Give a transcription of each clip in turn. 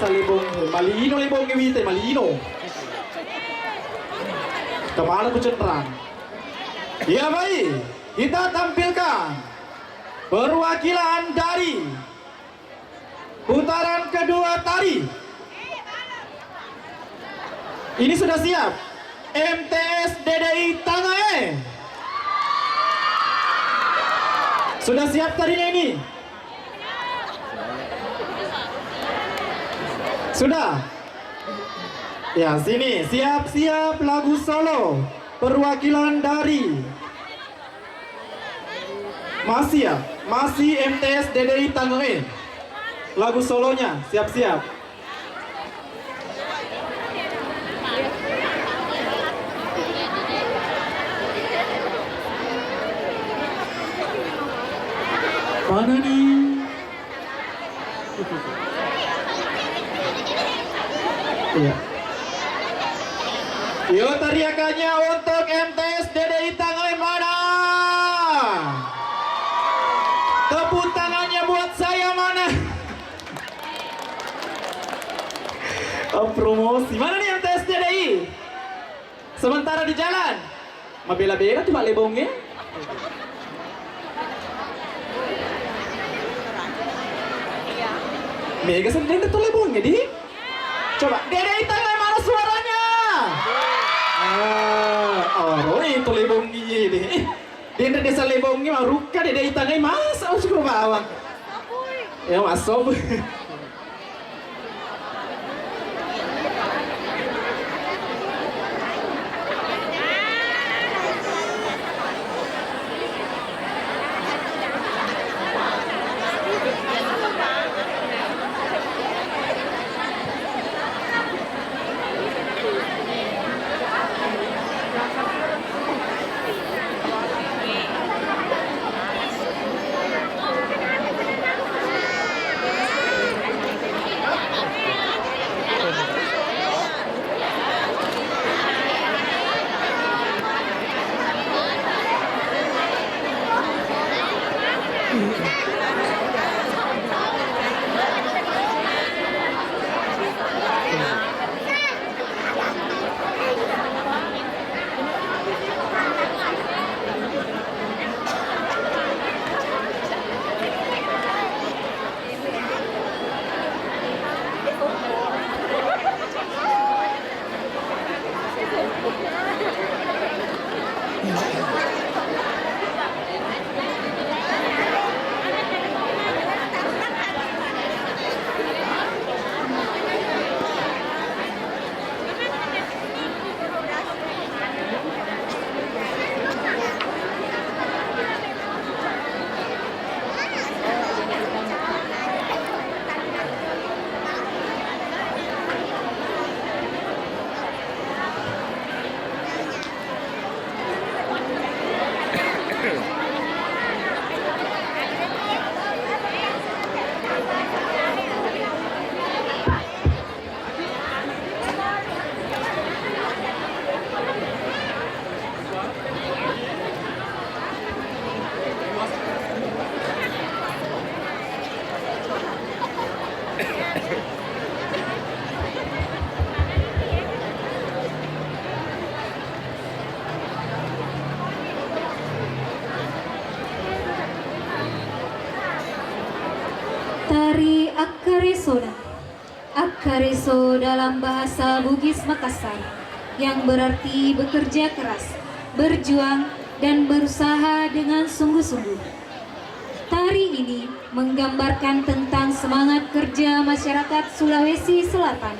desa Lebong, Malino Lebong Wite, Malino. Kepala Kucentrang. Ya baik, kita tampilkan perwakilan dari putaran kedua tari. Ini sudah siap. MTS DDI Tangae. Sudah siap tarinya ini? Sudah? Ya, sini. Siap-siap lagu solo. Perwakilan dari masih ya? Masih MTS DDI Tangae. Lagu solonya, siap-siap. Mana nih? Iya. Yo, teriakannya untuk MTS DDI Tangae mana? Tepuk tangannya buat saya mana? Oh, promosi. Mana nih MTS DDI? Sementara di jalan. Mabela-bela tuh Pak Lebongnya. Mega sendiri tuh Lebongnya di. Coba DDI Tangae mana suaranya? Oh itu Lebongnya deh. Di desa Lebongnya mah ruka DDI Tangae masa harus ke bawah. Ya masuk. Tari Akaresona. Akareso dalam bahasa Bugis Makassar yang berarti bekerja keras, berjuang, dan berusaha dengan sungguh-sungguh. Tari ini menggambarkan tentang semangat kerja masyarakat Sulawesi Selatan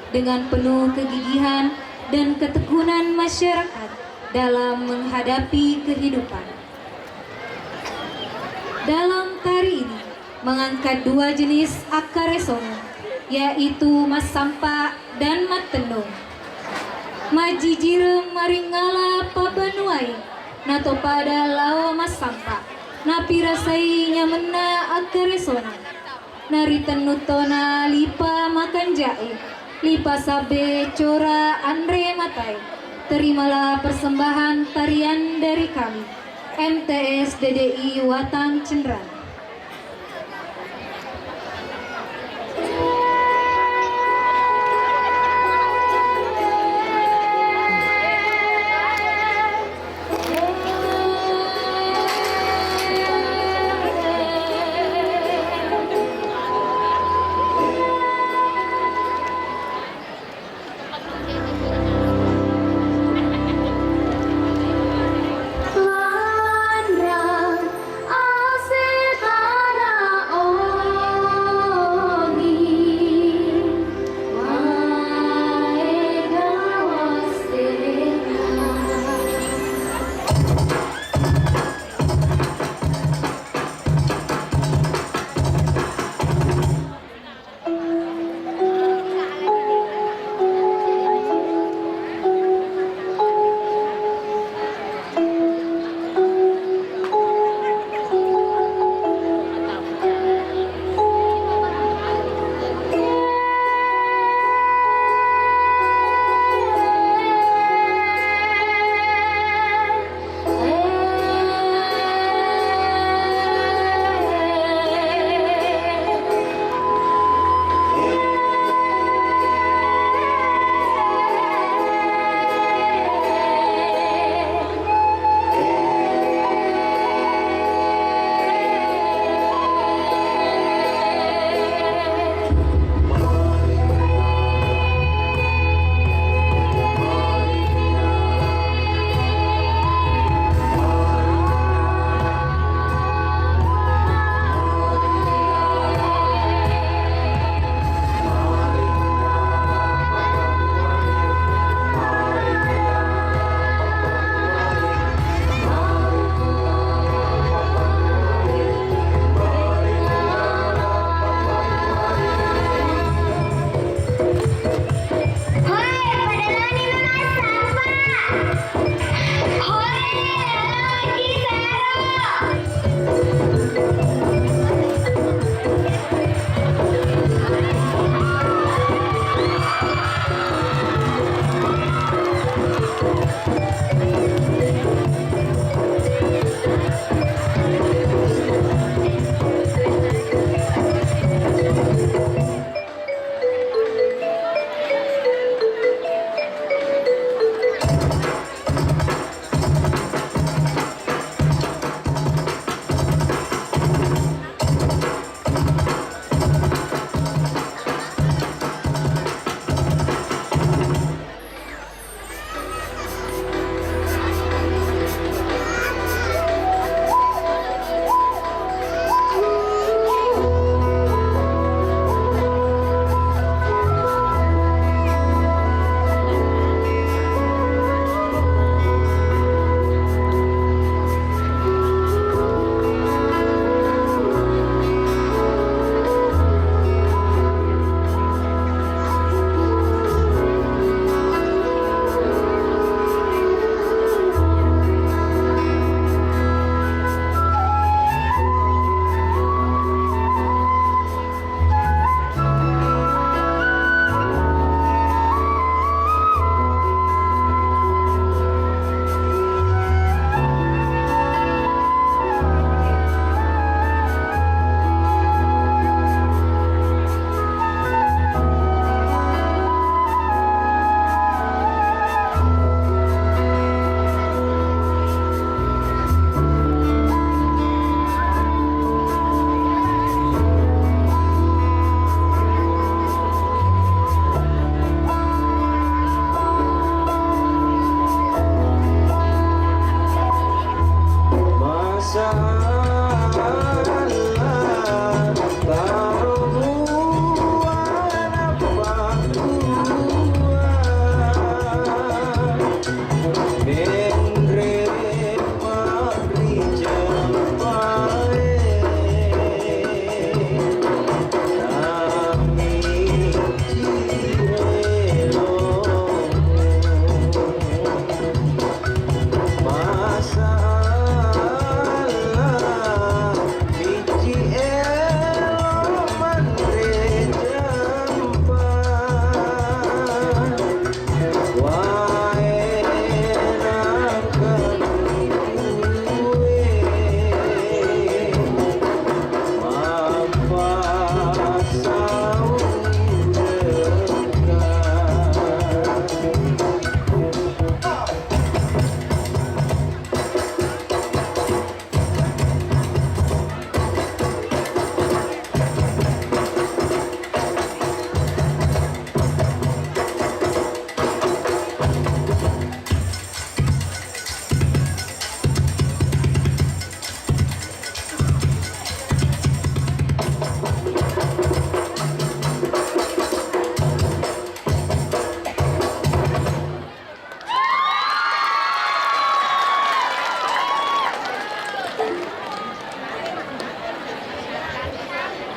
dengan penuh kegigihan dan ketekunan masyarakat dalam menghadapi kehidupan. Dalam tari ini mengangkat dua jenis akaresona, yaitu Mas Sampa dan Mat Tendong. Majijire maringala pabanuai nato pada lao Mas Sampa napi rasai nyamena akaresona nari tenutona lipa makan jae lipa sabe cora Andre Matai. Terimalah persembahan tarian dari kami MTS DDI Watang Cenderan.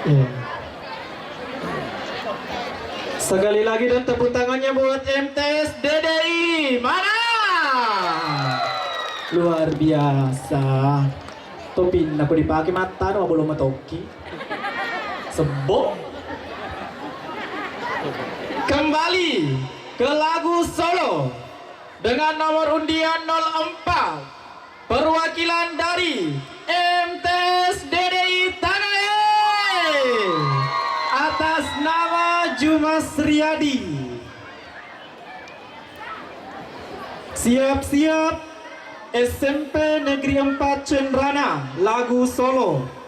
Iya. Sekali lagi dan tepuk tangannya buat MTS DDI. Mana? Luar biasa. Topi aku dipakai mata no belum matoki. Sebok. Kembali ke lagu solo dengan nomor undian 04 perwakilan dari MTS DDI Tanah atas nama Jumas Riyadi. Siap-siap SMP Negeri 4 Cenrana, lagu solo.